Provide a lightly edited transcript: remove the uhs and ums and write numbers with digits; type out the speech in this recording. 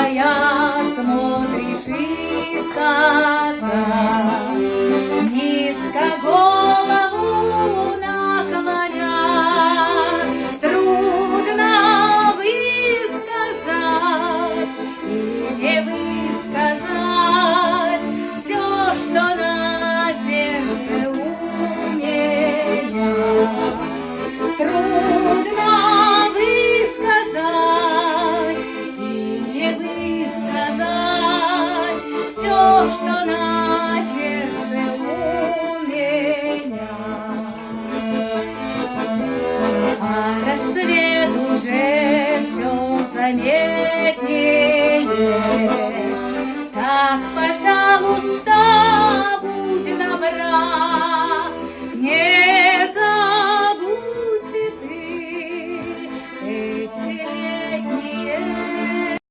моя, смотришь искоса, низко голову наклоня. Трудно высказать и не высказать все, что на сердце у меня. Трудно высказать и не высказать все, что на сердце у меня. А рассвет уже все заметнее.